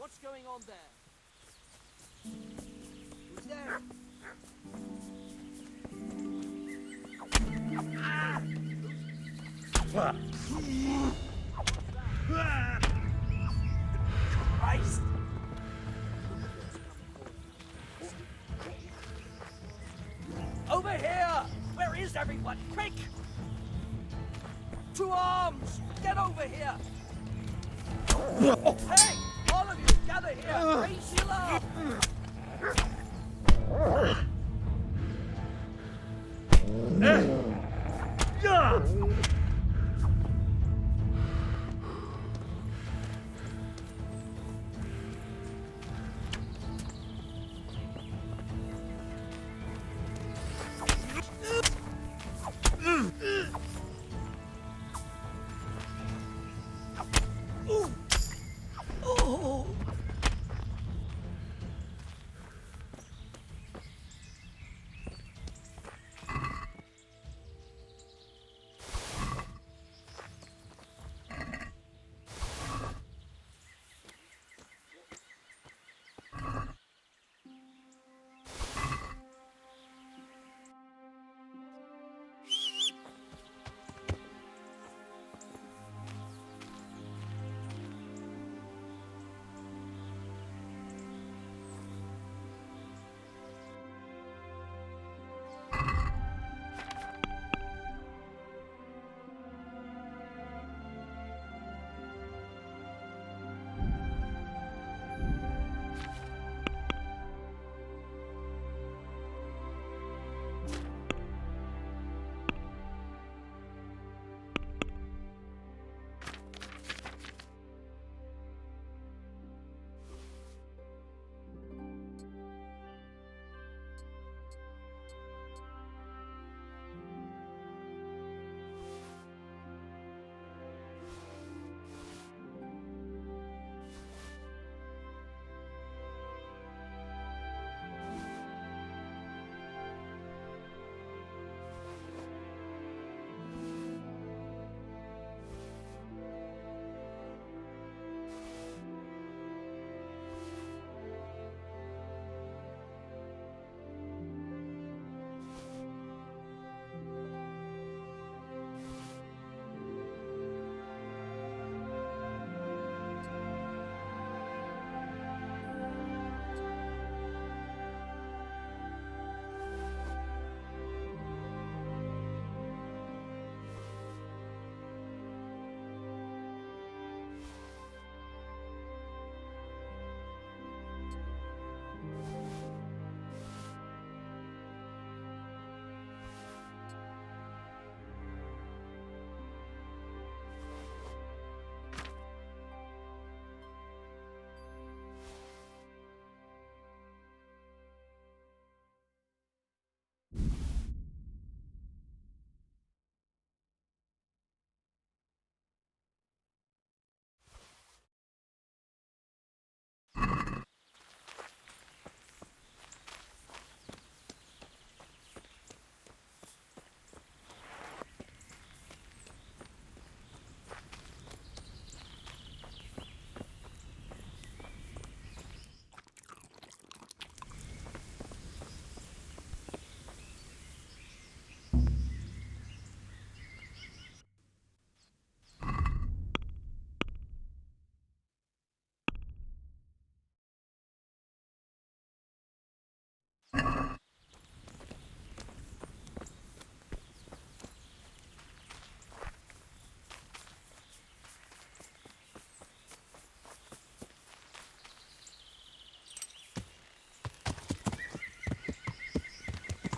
What's going on there? Who's there? Christ! Over here! Where is everyone? Quick! To arms! Get over here! Hey! All of you, gather here! Raise your up!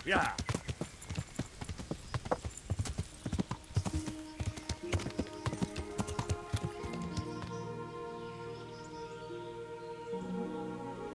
Yeah.